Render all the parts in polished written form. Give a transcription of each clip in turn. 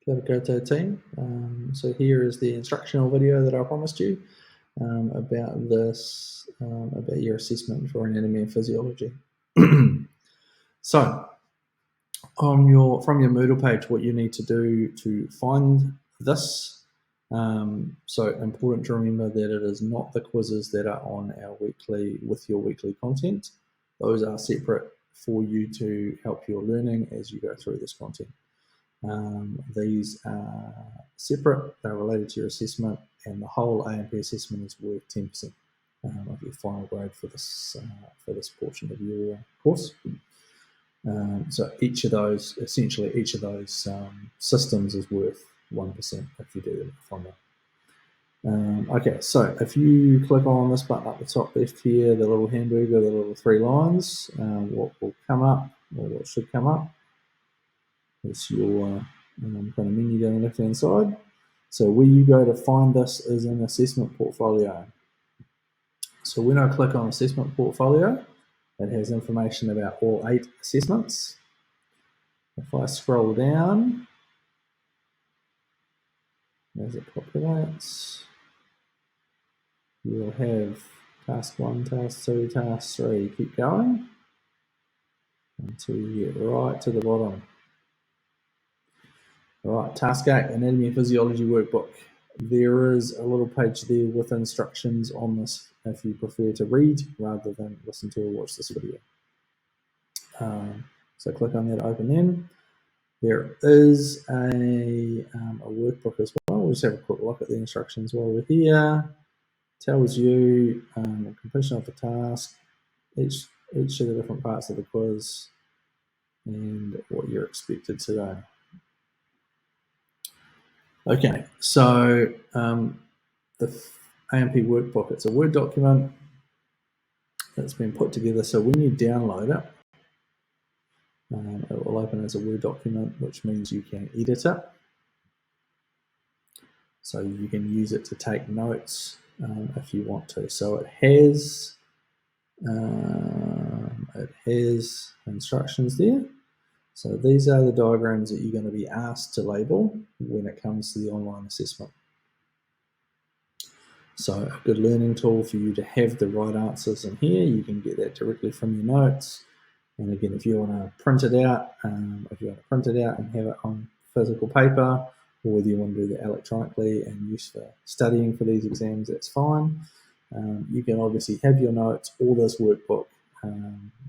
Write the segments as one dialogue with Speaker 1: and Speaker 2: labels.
Speaker 1: Kia ora koutou team. So here is the instructional video that I promised you about this, about your assessment for anatomy and physiology. So from your Moodle page, what you need to do to find this, so important to remember that it is not the quizzes that are on our weekly, with your weekly content. Those are separate for you to help your learning as you go through this content. These are separate, they're related to your assessment, and the whole AMP assessment is worth 10% of your final grade for this portion of your course. So each of those, essentially each of those systems is worth 1% if you do them from that. Okay, so if you click on this button up the top left here, the little hamburger, the little 3 lines, what will come up, or what should come up, is your kind of menu down the left hand side. So where you go to find this is an assessment portfolio. So when I click on assessment portfolio, it has information about all 8 assessments. If I scroll down, as it populates, you'll have task 1, task 2, task 3, keep going until you get right to the bottom. All right, task 8, anatomy and physiology workbook. There is a little page there with instructions on this if you prefer to read rather than listen to or watch this video. So click on that to open them. There is a workbook as well. We'll just have a quick look at the instructions while we're here. Tells you the completion of the task, each of the different parts of the quiz, and what you're expected to do. Okay, so the AMP workbook, it's a Word document that's been put together. So when you download it, it will open as a Word document, which means you can edit it. So you can use it to take notes if you want to. So it has instructions there. So these are the diagrams that you're going to be asked to label when it comes to the online assessment. So a good learning tool for you to have the right answers in here. You can get that directly from your notes. And again, if you want to print it out, and have it on physical paper, or whether you want to do that electronically and use for studying for these exams, that's fine. You can obviously have your notes or this workbook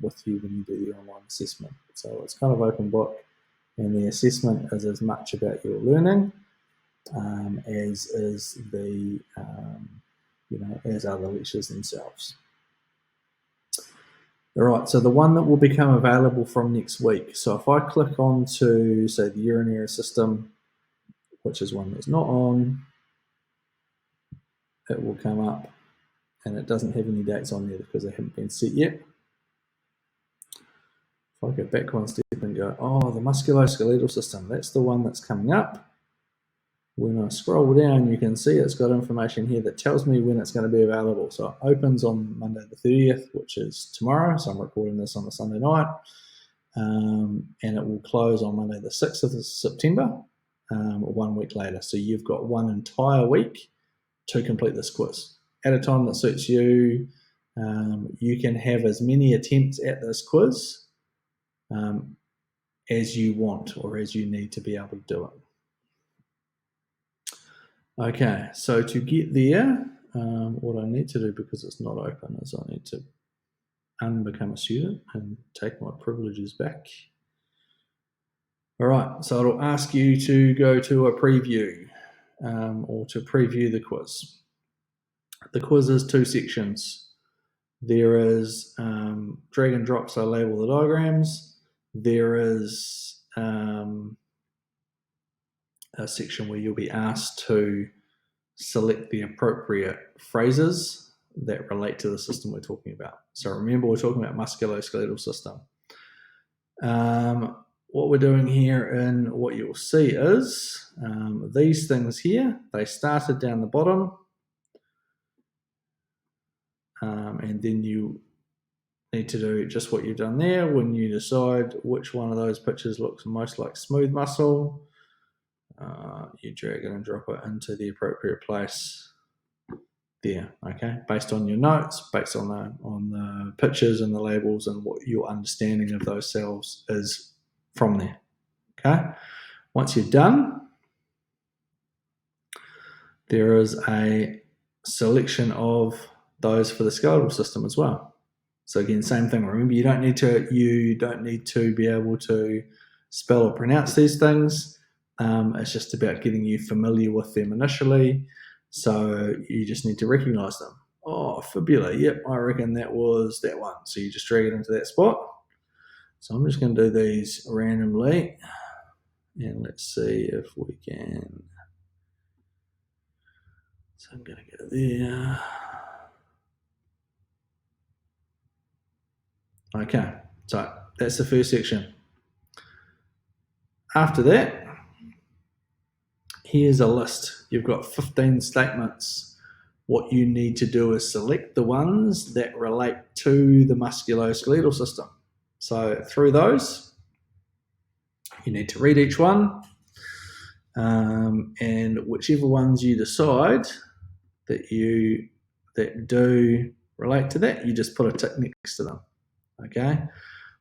Speaker 1: with you when you do the online assessment. So it's kind of open book, and the assessment is as much about your learning as is the as are the lectures themselves. All right, so the one that will become available from next week. So if I click on to, say, the urinary system, which is one that's not on, it will come up, and it doesn't have any dates on there because they haven't been set yet. If I go back one step and go, oh, the musculoskeletal system, that's the one that's coming up. When I scroll down, you can see it's got information here that tells me when it's going to be available. So it opens on Monday the 30th, which is tomorrow. So I'm recording this on a Sunday night. And it will close on Monday the 6th of September, 1 week later. So you've got one entire week to complete this quiz. At a time that suits you, you can have as many attempts at this quiz as you want or as you need to be able to do it. Okay, so to get there, what I need to do, because it's not open, is I need to unbecome a student and take my privileges back. All right, so it'll ask you to go to a preview or to preview the quiz. The quiz is 2 sections. There is drag and drop, so label the diagrams. There is a section where you'll be asked to select the appropriate phrases that relate to the system we're talking about. So remember, we're talking about musculoskeletal system. What we're doing here and what you'll see is these things here, they started down the bottom, and then you need to do just what you've done there when you decide which one of those pictures looks most like smooth muscle. you drag it and drop it into the appropriate place there, okay, based on your notes, based on the pictures and the labels and what your understanding of those cells is from there, okay. Once you're done, there is a selection of those for the skeletal system as well. So again, same thing. Remember, you don't need to be able to spell or pronounce these things. It's just about getting you familiar with them initially. So you just need to recognize them. Oh, fibula. Yep, I reckon that was that one. So you just drag it into that spot. So I'm just going to do these randomly. And let's see if we can. So I'm going to go there. Okay, so that's the first section. After that, here's a list. You've got 15 statements. What you need to do is select the ones that relate to the musculoskeletal system. So through those, you need to read each one, and whichever ones you decide that do relate to that, you just put a tick next to them. Okay.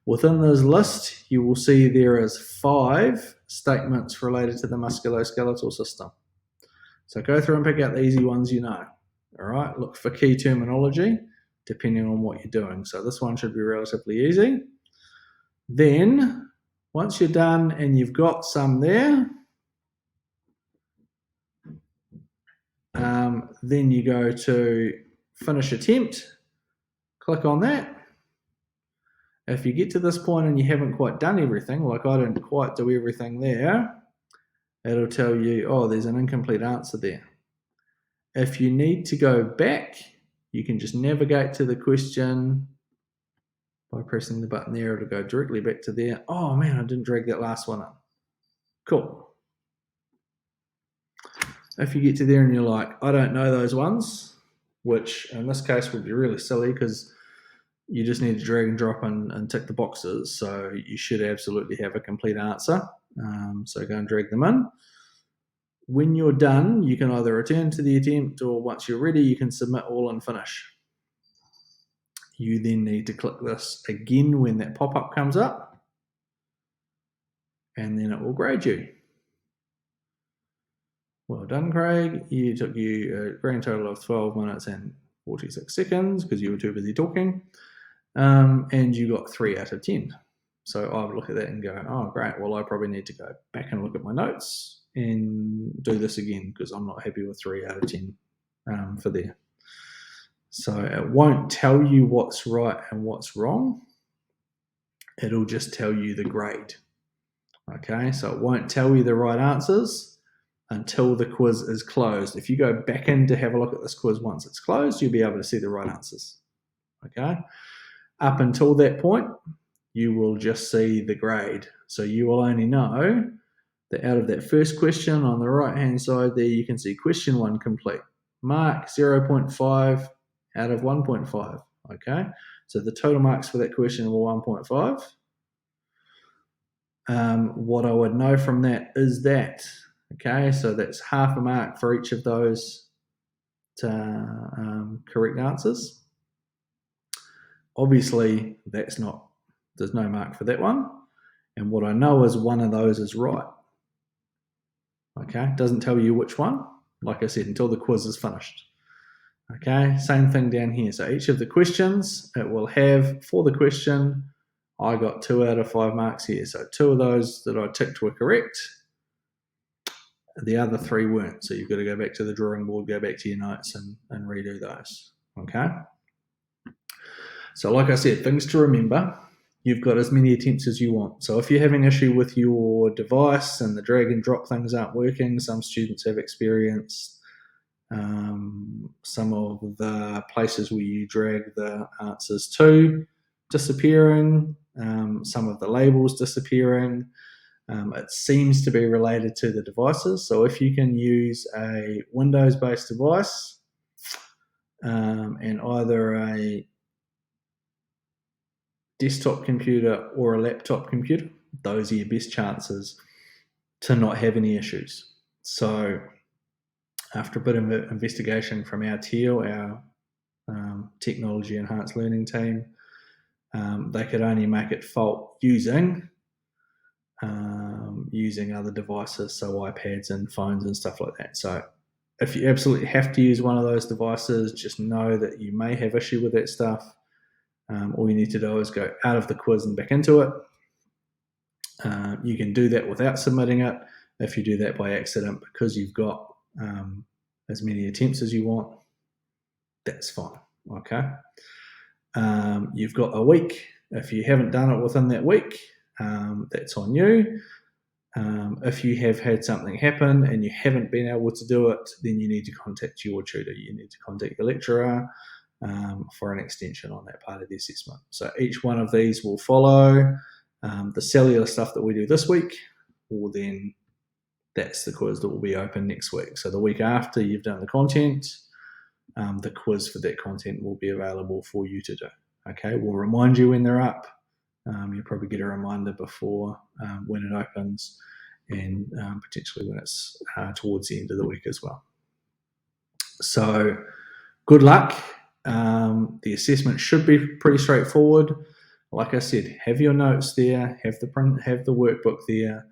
Speaker 1: Within this list, you will see there is 5 statements related to the musculoskeletal system. So go through and pick out the easy ones you know. All right. Look for key terminology depending on what you're doing. So this one should be relatively easy. Then once you're done and you've got some there, then you go to finish attempt, click on that. If you get to this point and you haven't quite done everything, like I didn't quite do everything there, it'll tell you, oh, there's an incomplete answer there. If you need to go back, you can just navigate to the question by pressing the button there. It'll go directly back to there. Oh man, I didn't drag that last one up. Cool. If you get to there and you're like, I don't know those ones, which in this case would be really silly because you just need to drag and drop and tick the boxes. So you should absolutely have a complete answer. So go and drag them in. When you're done, you can either return to the attempt, or once you're ready, you can submit all and finish. You then need to click this again when that pop-up comes up, and then it will grade you. Well done, Craig. It took you a grand total of 12 minutes and 46 seconds because you were too busy talking. And you got 3 out of 10. So I would look at that and go, oh, great. Well, I probably need to go back and look at my notes and do this again because I'm not happy with 3 out of 10 for there. So it won't tell you what's right and what's wrong. It'll just tell you the grade. Okay, so it won't tell you the right answers until the quiz is closed. If you go back in to have a look at this quiz once it's closed, you'll be able to see the right answers. Okay. Up until that point, you will just see the grade. So you will only know that out of that first question on the right-hand side there, you can see question 1 complete. Mark 0.5 out of 1.5. Okay, so the total marks for that question were 1.5. What I would know from that is that, okay, so that's half a mark for each of those correct answers. Obviously, there's no mark for that one. And what I know is one of those is right. Okay, doesn't tell you which one, like I said, until the quiz is finished. Okay, same thing down here. So each of the questions, it will have, for the question, I got 2 out of 5 marks here. So 2 of those that I ticked were correct. The other 3 weren't. So you've got to go back to the drawing board, go back to your notes and redo those. Okay. So like I said, things to remember, you've got as many attempts as you want. So if you're having issue with your device and the drag and drop things aren't working, some students have experienced some of the places where you drag the answers to disappearing, some of the labels disappearing. It seems to be related to the devices. So if you can use a Windows-based device and either a desktop computer or a laptop computer, those are your best chances to not have any issues. So after a bit of investigation from our TEAL, our technology enhanced learning team, they could only make it fault using other devices, so iPads and phones and stuff like that. So if you absolutely have to use one of those devices, just know that you may have issue with that stuff. All you need to do is go out of the quiz and back into it. You can do that without submitting it. If you do that by accident because you've got as many attempts as you want, that's fine. Okay. You've got a week. If you haven't done it within that week, that's on you. If you have had something happen and you haven't been able to do it, then you need to contact your tutor. You need to contact your lecturer for an extension on that part of the assessment. So each one of these will follow the cellular stuff that we do this week, or then that's the quiz that will be open next week. So the week after you've done the content, the quiz for that content will be available for you to do. Okay, we'll remind you when they're up. You'll probably get a reminder before when it opens, and potentially when it's towards the end of the week as well. So good luck. The assessment should be pretty straightforward. Like I said, have your notes there, have the workbook there,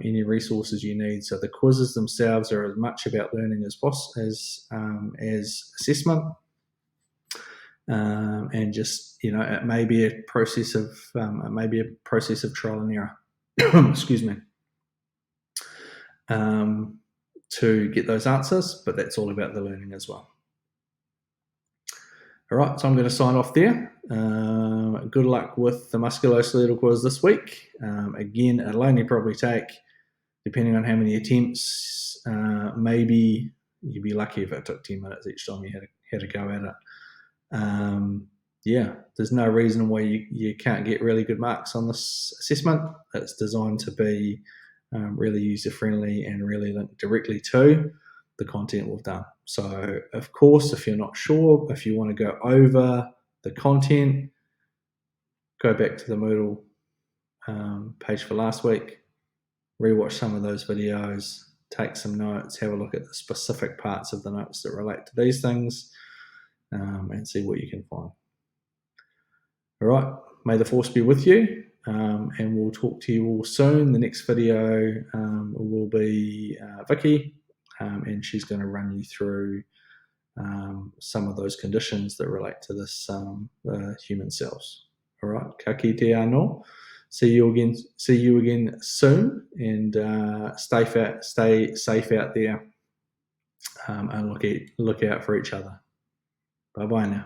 Speaker 1: any resources you need. So the quizzes themselves are as much about learning as assessment. And just, it may be a process of trial and error. Excuse me. To get those answers, but that's all about the learning as well. All right, so I'm going to sign off there. Good luck with the musculoskeletal quiz this week. Again, it'll only probably take, depending on how many attempts, maybe you'd be lucky if it took 10 minutes each time you had to go at it. There's no reason why you can't get really good marks on this assessment. It's designed to be really user-friendly and really linked directly to the content we've done. So, of course, if you're not sure, if you want to go over the content, go back to the Moodle page for last week, rewatch some of those videos, take some notes, have a look at the specific parts of the notes that relate to these things, and see what you can find. All right, may the force be with you, and we'll talk to you all soon. The next video will be Vicky, and she's going to run you through some of those conditions that relate to this human cells. All right, ka kite anō. See you again soon, and stay safe out there, and look out for each other. Bye bye now.